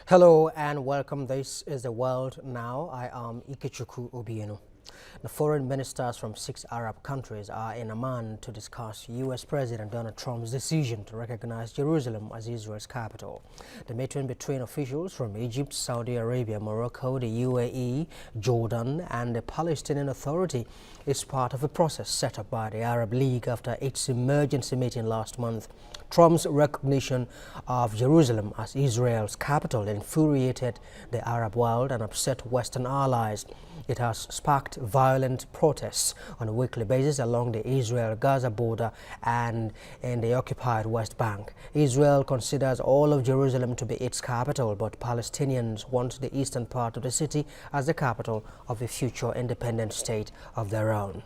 Hello and welcome. This is the World Now. I am Ikechukwu Obienu. The foreign ministers from 6 Arab countries are in Amman to discuss U.S. President Donald Trump's decision to recognize Jerusalem as Israel's capital. The meeting between officials from Egypt, Saudi Arabia, Morocco, the UAE, Jordan, and the Palestinian Authority is part of a process set up by the Arab League after its emergency meeting last month. Trump's recognition of Jerusalem as Israel's capital infuriated the Arab world and upset Western allies. It has sparked violent protests on a weekly basis along the Israel-Gaza border and in the occupied West Bank. Israel considers all of Jerusalem to be its capital, but Palestinians want the eastern part of the city as the capital of a future independent state of their own.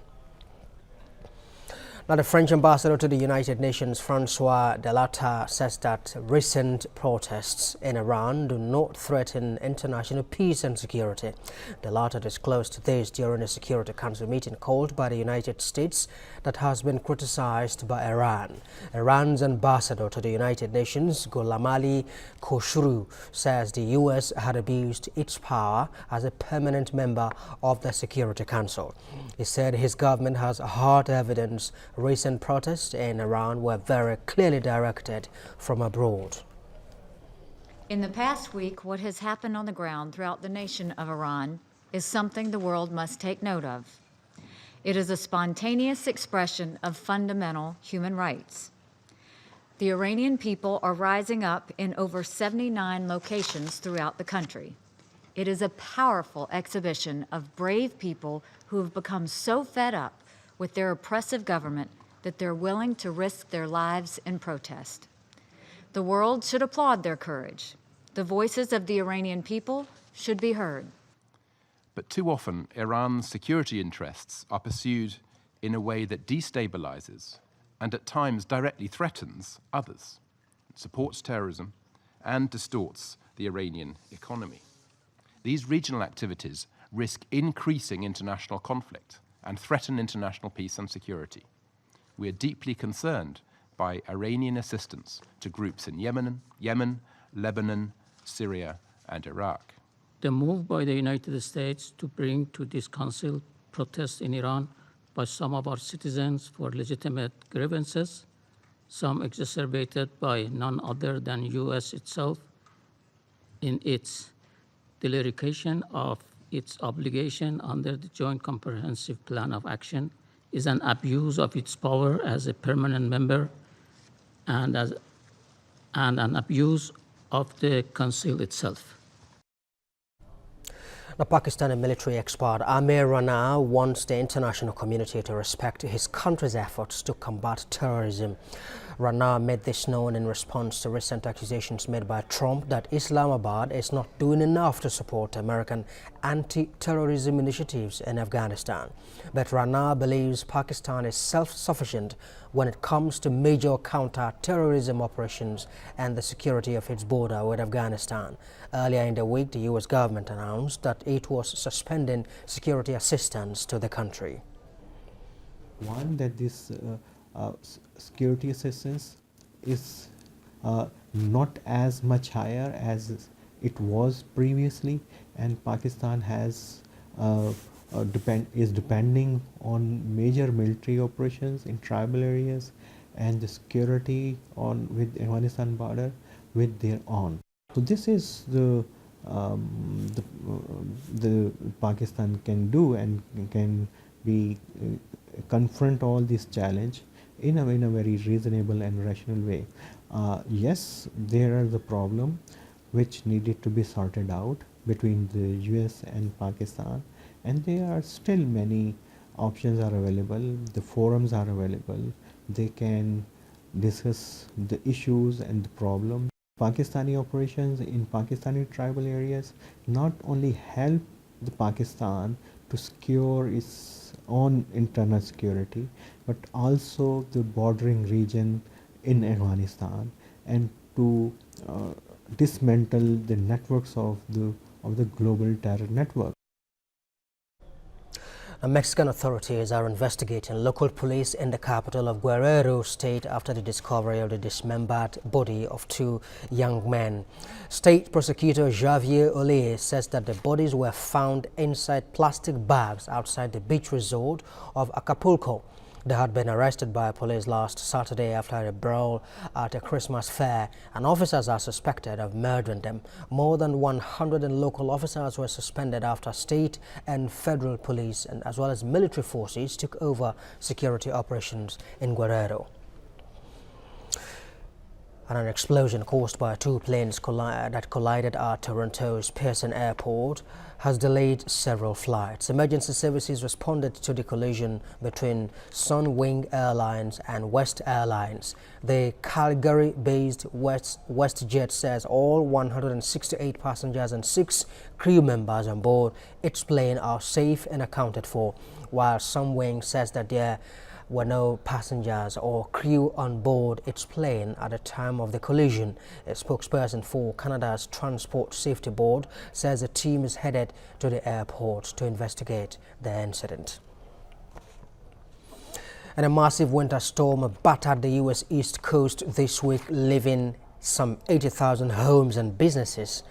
Now, the French ambassador to the United Nations, Francois Delata, says that recent protests in Iran do not threaten international peace and security. Delata disclosed this during a Security Council meeting called by the United States that has been criticized by Iran. Iran's ambassador to the United Nations, Gholamali Khoshroo, says the U.S. had abused its power as a permanent member of the Security Council. He said his government has hard evidence recent protests in Iran were very clearly directed from abroad. In the past week, what has happened on the ground throughout the nation of Iran is something the world must take note of. It is a spontaneous expression of fundamental human rights. The Iranian people are rising up in over 79 locations throughout the country. It is a powerful exhibition of brave people who have become so fed up with their oppressive government that they're willing to risk their lives in protest. The world should applaud their courage. The voices of the Iranian people should be heard. But too often, Iran's security interests are pursued in a way that destabilizes and at times directly threatens others, supports terrorism, and distorts the Iranian economy. These regional activities risk increasing international conflict and threaten international peace and security. We are deeply concerned by Iranian assistance to groups in Yemen, Lebanon, Syria, and Iraq. The move by the United States to bring to this council protests in Iran by some of our citizens for legitimate grievances, some exacerbated by none other than U.S. itself in its dereliction of its obligation under the Joint Comprehensive Plan of Action, is an abuse of its power as a permanent member and an abuse of the Council itself. The Pakistani military expert Amir Rana wants the international community to respect his country's efforts to combat terrorism. Rana made this known in response to recent accusations made by Trump that Islamabad is not doing enough to support American anti-terrorism initiatives in Afghanistan. But Rana believes Pakistan is self-sufficient when it comes to major counter-terrorism operations and the security of its border with Afghanistan. Earlier in the week, the U.S. government announced that it was suspending security assistance to the country. One, that this security assistance is not as much higher as it was previously, and Pakistan has is depending on major military operations in tribal areas and the security with Afghanistan border with their own. So this is the Pakistan can do and can be confront all this challenge in a very reasonable and rational way. Yes, there are the problem which needed to be sorted out between the US and Pakistan, and there are still many options are available, the forums are available, they can discuss the issues and the problems. Pakistani operations in Pakistani tribal areas not only help the Pakistan to secure its own internal security, but also the bordering region in Afghanistan, and to dismantle the networks of the global terror network. The Mexican authorities are investigating local police in the capital of Guerrero State after the discovery of the dismembered body of two young men. State prosecutor Javier Ole says that the bodies were found inside plastic bags outside the beach resort of Acapulco. They had been arrested by police last Saturday after a brawl at a Christmas fair, and officers are suspected of murdering them. More than 100 local officers were suspended after state and federal police and as well as military forces took over security operations in Guerrero. And an explosion caused by two planes that collided at Toronto's Pearson Airport has delayed several flights. Emergency services responded to the collision between Sunwing Airlines and West Airlines. The Calgary-based WestJet says all 168 passengers and 6 crew members on board its plane are safe and accounted for, while Sunwing says that there were no passengers or crew on board its plane at the time of the collision. A spokesperson for Canada's Transport Safety Board says a team is headed to the airport to investigate the incident. And a massive winter storm battered the U.S. East Coast this week, leaving some 80,000 homes and businesses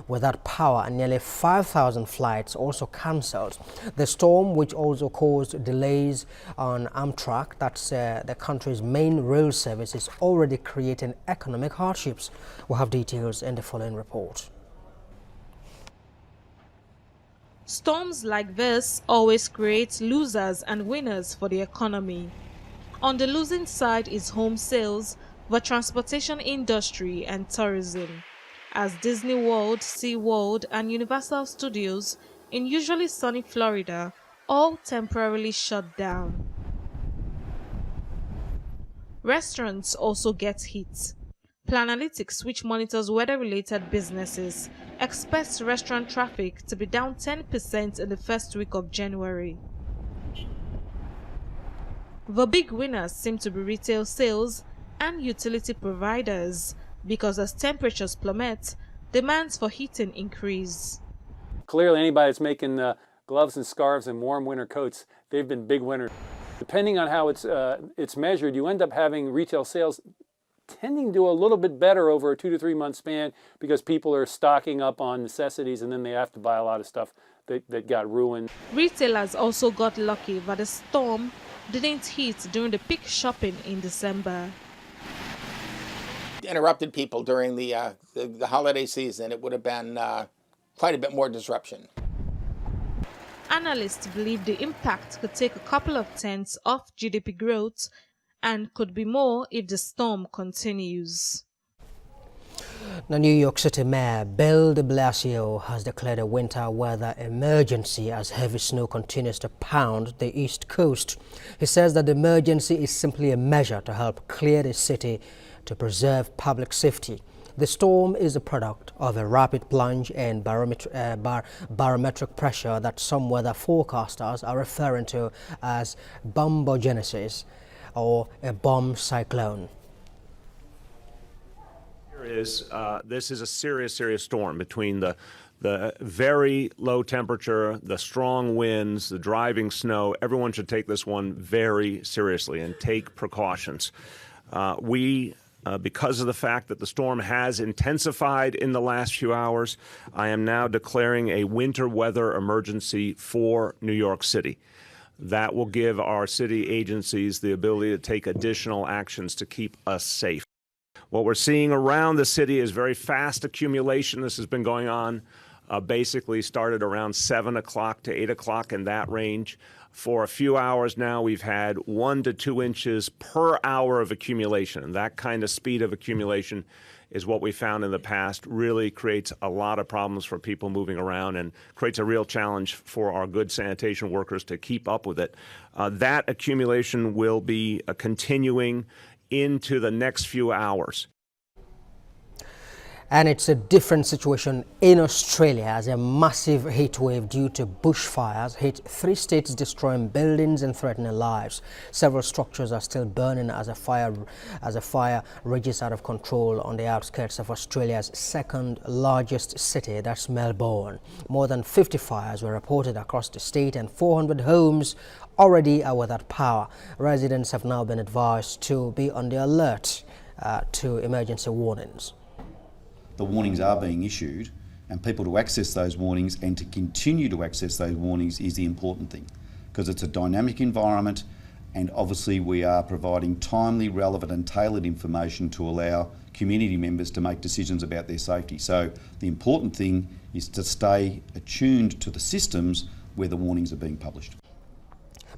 without power, and nearly 5,000 flights also cancelled. The storm, which also caused delays on Amtrak, that's the country's main rail service, is already creating economic hardships. We'll have details in the following report. Storms like this always create losers and winners for the economy. On the losing side is home sales, the transportation industry and tourism, as Disney World, SeaWorld and Universal Studios in usually sunny Florida all temporarily shut down. Restaurants also get hit. Planalytics, which monitors weather-related businesses, expects restaurant traffic to be down 10% in the first week of January. The big winners seem to be retail sales and utility providers, because as temperatures plummet, demands for heating increase. Clearly, anybody that's making gloves and scarves and warm winter coats, they've been big winners. Depending on how it's measured, you end up having retail sales tending to do a little bit better over a 2 to 3 month span, because people are stocking up on necessities and then they have to buy a lot of stuff that got ruined. Retailers also got lucky that the storm didn't hit during the peak shopping in December. Interrupted people during the holiday season, it would have been quite a bit more disruption. Analysts believe the impact could take a couple of tenths off GDP growth and could be more if the storm continues. The New York City Mayor Bill de Blasio has declared a winter weather emergency as heavy snow continues to pound the East Coast. He says that the emergency is simply a measure to help clear the city to preserve public safety. The storm is a product of a rapid plunge in barometric pressure that some weather forecasters are referring to as bombogenesis, or a bomb cyclone. This is a serious storm between the very low temperature, the strong winds, the driving snow. Everyone should take this one very seriously and take precautions. Because of the fact that the storm has intensified in the last few hours, I am now declaring a winter weather emergency for New York City. That will give our city agencies the ability to take additional actions to keep us safe. What we're seeing around the city is very fast accumulation. This has been going on basically started around 7 o'clock to 8 o'clock, in that range. For a few hours now, we've had 1 to 2 inches per hour of accumulation. And that kind of speed of accumulation is what we found in the past. Really creates a lot of problems for people moving around and creates a real challenge for our good sanitation workers to keep up with it. That accumulation will be continuing into the next few hours. And it's a different situation in Australia as a massive heat wave due to bushfires hit 3 states, destroying buildings and threatening lives. Several structures are still burning as a fire rages out of control on the outskirts of Australia's second largest city, that's Melbourne. More than 50 fires were reported across the state and 400 homes already are without power. Residents have now been advised to be on the alert to emergency warnings. The warnings are being issued, and people to access those warnings and to continue to access those warnings is the important thing, because it's a dynamic environment, and obviously we are providing timely, relevant and tailored information to allow community members to make decisions about their safety. So the important thing is to stay attuned to the systems where the warnings are being published.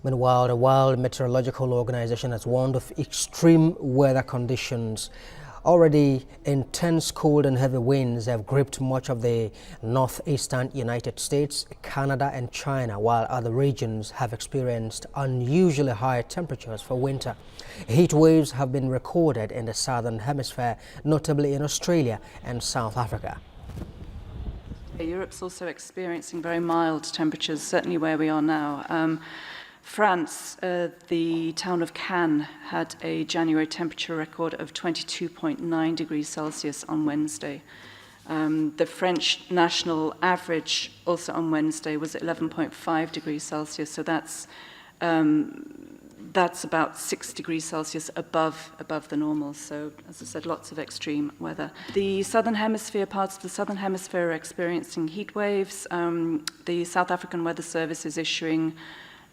Meanwhile, the World Meteorological Organization has warned of extreme weather conditions. Already, intense cold and heavy winds have gripped much of the northeastern United States, Canada and China, while other regions have experienced unusually high temperatures for winter. Heat waves have been recorded in the southern hemisphere, notably in Australia and South Africa. Europe's also experiencing very mild temperatures, certainly where we are now. France, the town of Cannes, had a January temperature record of 22.9 degrees Celsius on Wednesday. The French national average also on Wednesday was 11.5 degrees Celsius, so that's about 6 degrees Celsius above the normal. So, as I said, lots of extreme weather. The southern hemisphere, parts of the southern hemisphere are experiencing heat waves. The South African Weather Service is issuing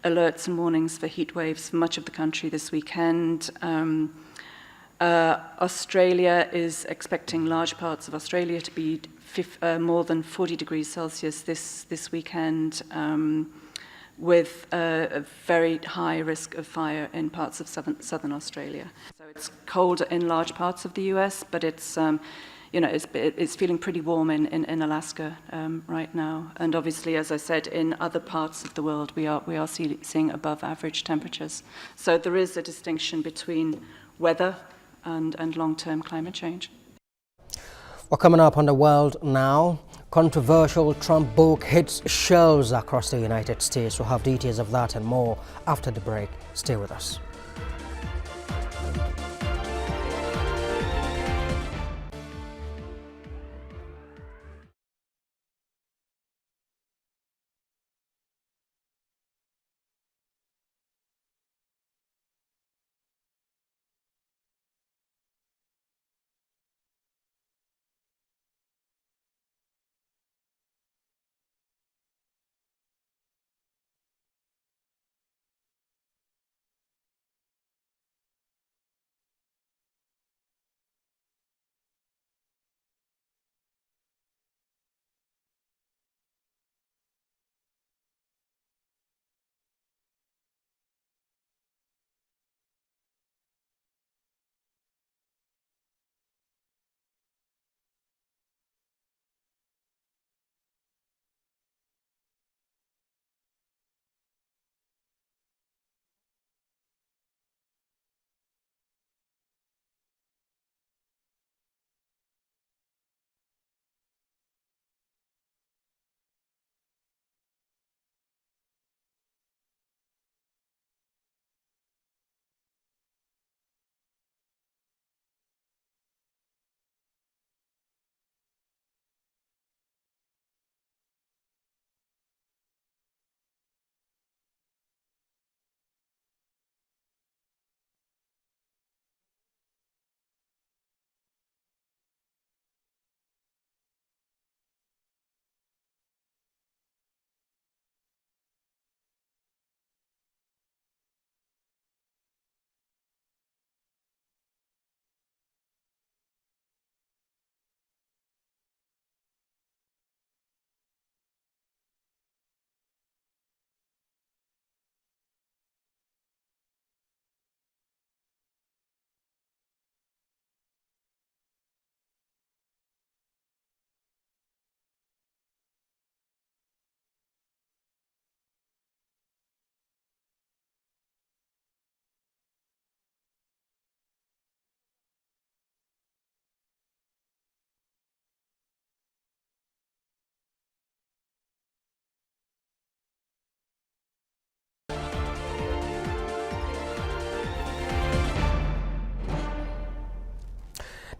alerts and warnings for heat waves for much of the country this weekend. Australia is expecting large parts of Australia to be more than 40 degrees Celsius this weekend, with a very high risk of fire in parts of southern Australia. So it's cold in large parts of the US, but it's it's feeling pretty warm in Alaska right now. And obviously, as I said, in other parts of the world, we are seeing above average temperatures. So there is a distinction between weather and long-term climate change. Well, coming up on The World Now, controversial Trump book hits shelves across the United States. We'll have details of that and more after the break. Stay with us.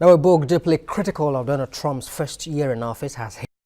Now, a book deeply critical of Donald Trump's first year in office has